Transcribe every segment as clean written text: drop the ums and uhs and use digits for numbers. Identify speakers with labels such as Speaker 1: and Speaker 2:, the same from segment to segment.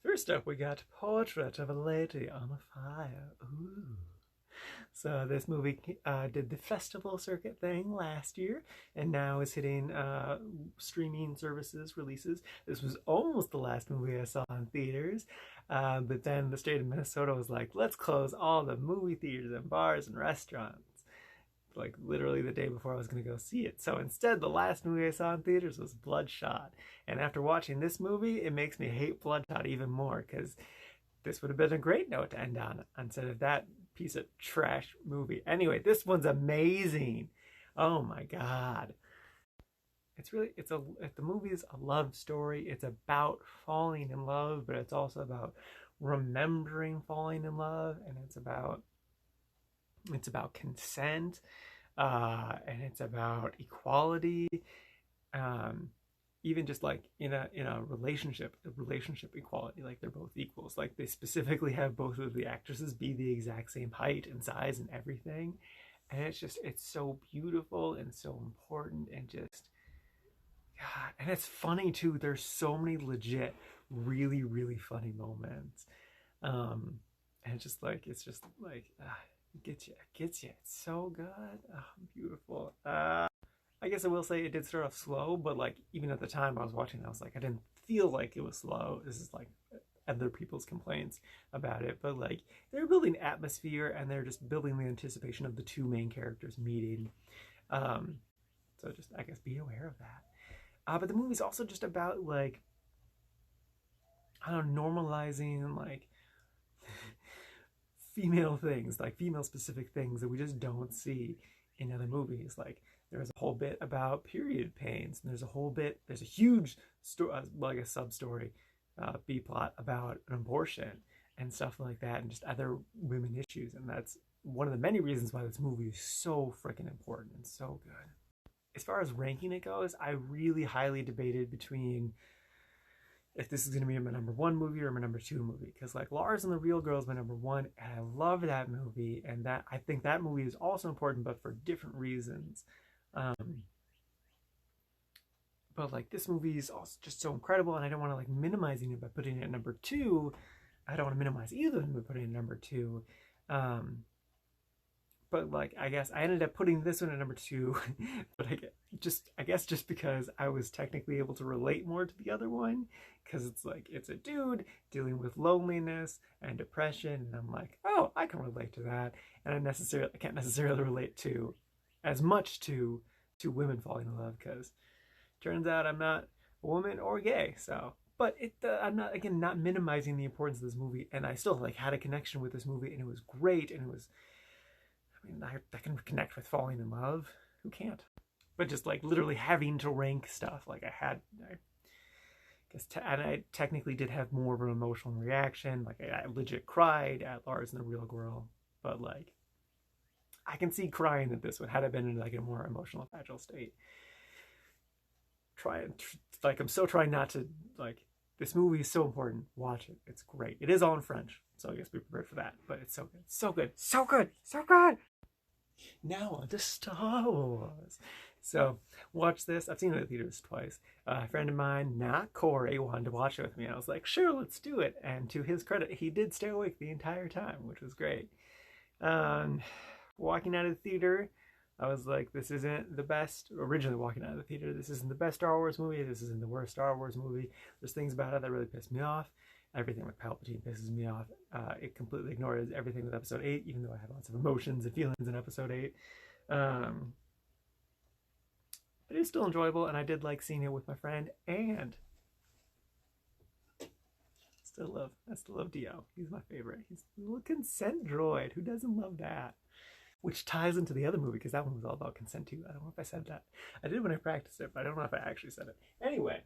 Speaker 1: First up, we got Portrait of a Lady on a Fire. Ooh. So this movie did the festival circuit thing last year, and now is hitting streaming services releases. This was almost the last movie I saw in theaters, but then the state of Minnesota was like, let's close all the movie theaters and bars and restaurants. Like literally the day before I was going to go see it. So instead, the last movie I saw in theaters was Bloodshot. And after watching this movie, it makes me hate Bloodshot even more, because this would have been a great note to end on instead of that piece of trash movie. Anyway, this one's amazing. Oh my God. The movie is a love story. It's about falling in love, but it's also about remembering falling in love, and it's about consent, and it's about equality, even just like in a relationship equality, like they're both equals. Like they specifically have both of the actresses be the exact same height and size and everything, and it's so beautiful and so important, and just God, and it's funny too. There's so many legit, really, really funny moments, and it just like it gets you. It's so good. Oh, beautiful. I guess I will say it did start off slow, but like even at the time I was watching, I was like, I didn't feel like it was slow. This is like other people's complaints about it, but like they're building atmosphere and they're just building the anticipation of the two main characters meeting. So just I guess be aware of that. But the movie's also just about like, I don't know, normalizing like female things, like female specific things that we just don't see in other movies. Like there's a whole bit about period pains, and there's a huge like a sub story, B plot about an abortion and stuff like that, and just other women issues. And that's one of the many reasons why this movie is so freaking important and so good. As far as ranking it goes, I really highly debated between if this is going to be my number one movie or my number two movie, because like Lars and the Real Girl is my number one, and I love that movie, and that I think that movie is also important, but for different reasons. But like this movie is also just so incredible, and I don't want to like minimizing it by putting it at number two. I don't want to minimize either of them by putting it at number two. But like I guess I ended up putting this one at number two, but I guess just because I was technically able to relate more to the other one, because it's like it's a dude dealing with loneliness and depression, and I'm like, oh, I can relate to that, and I can't necessarily relate to as much to women falling in love, because turns out I'm not a woman or gay. So, but I'm not minimizing the importance of this movie, and I still like had a connection with this movie, and it was great, and it was. I mean, I can connect with falling in love. Who can't? But just like literally having to rank stuff, like I guess, and I technically did have more of an emotional reaction. Like I legit cried at Lars and the Real Girl, but like I can see crying at this one had I been in like a more emotional, fragile state. I'm still trying not to like. This movie is so important. Watch it. It's great. It is all in French, so I guess be prepared for that. But it's so good. So good. So good. So good. Now on to Star Wars. So watch this. I've seen it at theaters twice. A friend of mine, not Corey, wanted to watch it with me. I was like, sure, let's do it. And to his credit, he did stay awake the entire time, which was great. Walking out of the theater, I was like, this isn't the best. Originally walking out of the theater, this isn't the best Star Wars movie. This isn't the worst Star Wars movie. There's things about it that really pissed me off. Everything with Palpatine pisses me off. It completely ignores everything with Episode 8, even though I had lots of emotions and feelings in Episode 8. But it's still enjoyable, and I did like seeing it with my friend, and I still love Dio. He's my favorite. He's a little consent droid. Who doesn't love that? Which ties into the other movie, because that one was all about consent too. I don't know if I said that. I did when I practiced it, but I don't know if I actually said it. Anyway,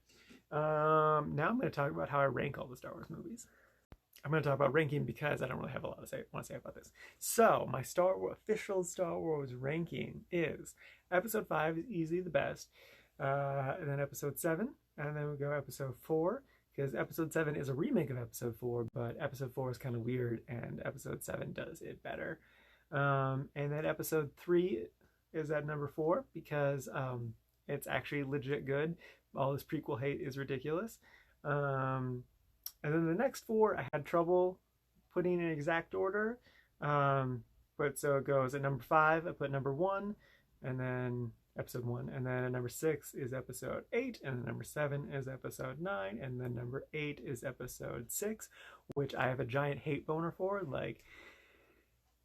Speaker 1: now I'm going to talk about how I rank all the Star Wars movies. I'm going to talk about ranking because I don't really have a lot to want to say about this. So my official Star Wars ranking is Episode 5 is easily the best, and then Episode 7, and then we go Episode 4, because Episode 7 is a remake of Episode 4, but Episode 4 is kind of weird, and Episode 7 does it better. And then Episode 3 is at number 4 because it's actually legit good. All this prequel hate is ridiculous. And then the next four, I had trouble putting in exact order. But so it goes at number 5, I put number 1, and then episode 1. And then number 6 is episode 8. And then number 7 is episode 9. And then number 8 is episode 6, which I have a giant hate boner for. Like,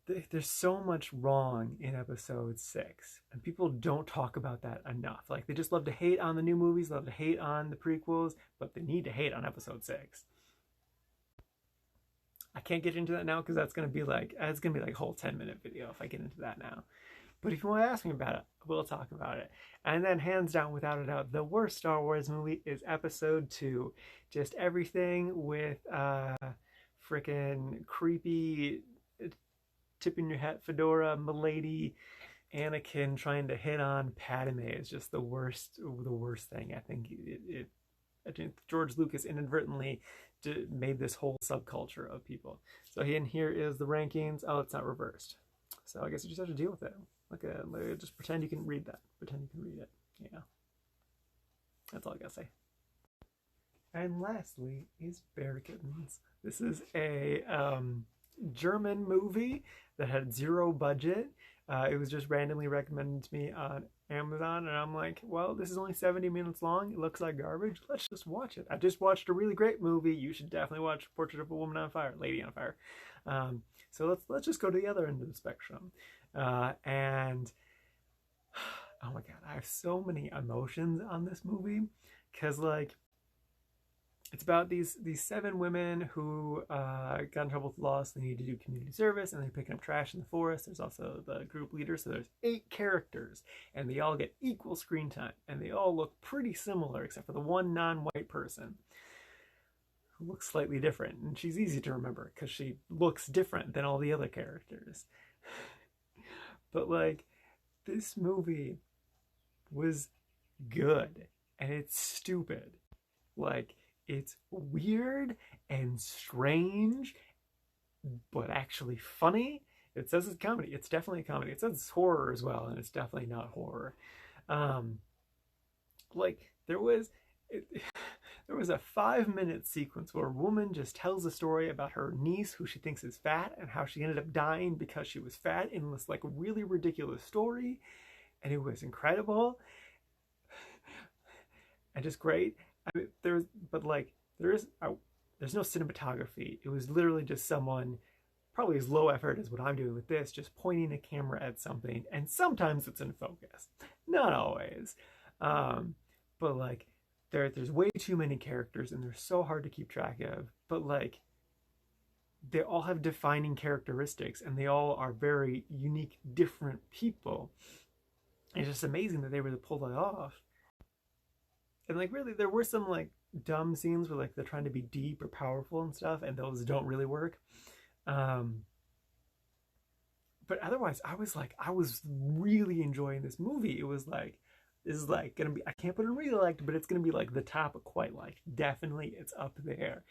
Speaker 1: there's so much wrong in episode 6, and people don't talk about that enough. Like, they just love to hate on the new movies, love to hate on the prequels, but they need to hate on episode 6. I can't get into that now because that's gonna be like a whole 10-minute video if I get into that now. But if you want to ask me about it, we'll talk about it. And then, hands down, without a doubt, the worst Star Wars movie is episode 2. Just everything with freaking creepy tipping your hat fedora milady Anakin trying to hit on Padme is just the worst thing. I think I think George Lucas inadvertently made this whole subculture of people. So here is the rankings. Oh, it's not reversed, so I guess you just have to deal with it. Just pretend you can read that. Pretend you can read it. Yeah, that's all I gotta say. And lastly is Bearkittens. This is a German movie that had 0 budget. It was just randomly recommended to me on Amazon, and I'm like, well, this is only 70 minutes long. It looks like garbage. Let's just watch it. I just watched a really great movie. You should definitely watch Portrait of a Woman on Fire, Lady on Fire. So let's just go to the other end of the spectrum. And oh my god, I have so many emotions on this movie because, like, it's about these 7 women who got in trouble with the law, so they need to do community service, and they're picking up trash in the forest. There's also the group leader, so there's 8 characters, and they all get equal screen time, and they all look pretty similar, except for the one non-white person who looks slightly different, and she's easy to remember because she looks different than all the other characters. But, like, this movie was good, and it's stupid. Like, it's weird and strange, but actually funny. It says it's comedy. It's definitely a comedy. It says it's horror as well, and it's definitely not horror. Like, there was a 5-minute sequence where a woman just tells a story about her niece who she thinks is fat and how she ended up dying because she was fat in this, like, really ridiculous story, and it was incredible and just great. I mean, there's no cinematography. It was literally just someone, probably as low effort as what I'm doing with this, just pointing a camera at something, and sometimes it's in focus, not always. But, like, there's way too many characters, and they're so hard to keep track of. But, like, they all have defining characteristics, and they all are very unique, different people. It's just amazing that they were able to pull that off. And, like, really, there were some, like, dumb scenes where, like, they're trying to be deep or powerful and stuff, and those don't really work. But otherwise, I was really enjoying this movie. It was like, this is, like, gonna be, I can't put it in really liked, but it's gonna be, like, the top of quite liked. Definitely, it's up there.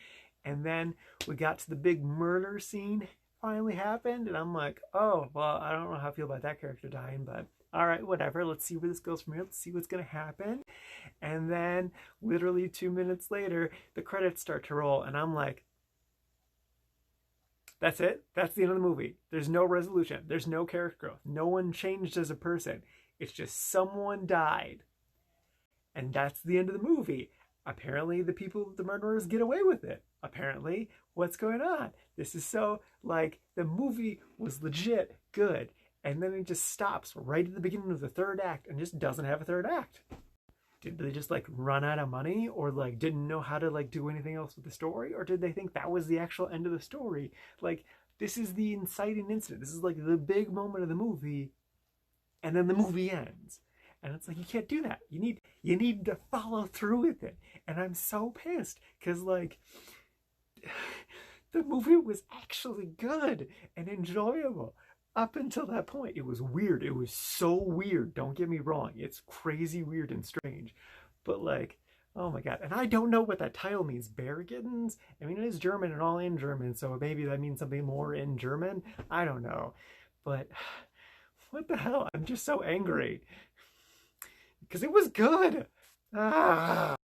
Speaker 1: And then we got to the big murder scene finally happened, and I'm like, oh, well, I don't know how I feel about that character dying, but all right, whatever. Let's see where this goes from here. Let's see what's going to happen. And then literally 2 minutes later, the credits start to roll. And I'm like, that's it. That's the end of the movie. There's no resolution. There's no character growth. No one changed as a person. It's just someone died. And that's the end of the movie. Apparently, the people, the murderers, get away with it. Apparently, what's going on? This is so, like, the movie was legit good. And then it just stops right at the beginning of the 3rd act and just doesn't have a 3rd act. Did they just, like, run out of money, or, like, didn't know how to, like, do anything else with the story? Or did they think that was the actual end of the story? Like, this is the inciting incident. This is, like, the big moment of the movie, and then the movie ends. And it's like, you can't do that. You need to follow through with it. And I'm so pissed because, like, the movie was actually good and enjoyable. Up until that point, it was weird. It was so weird. Don't get me wrong. It's crazy weird and strange. But, like, oh my god. And I don't know what that title means. Bearkittens? I mean, it is German and all in German, so maybe that means something more in German. I don't know. But what the hell? I'm just so angry. Because it was good. Ah.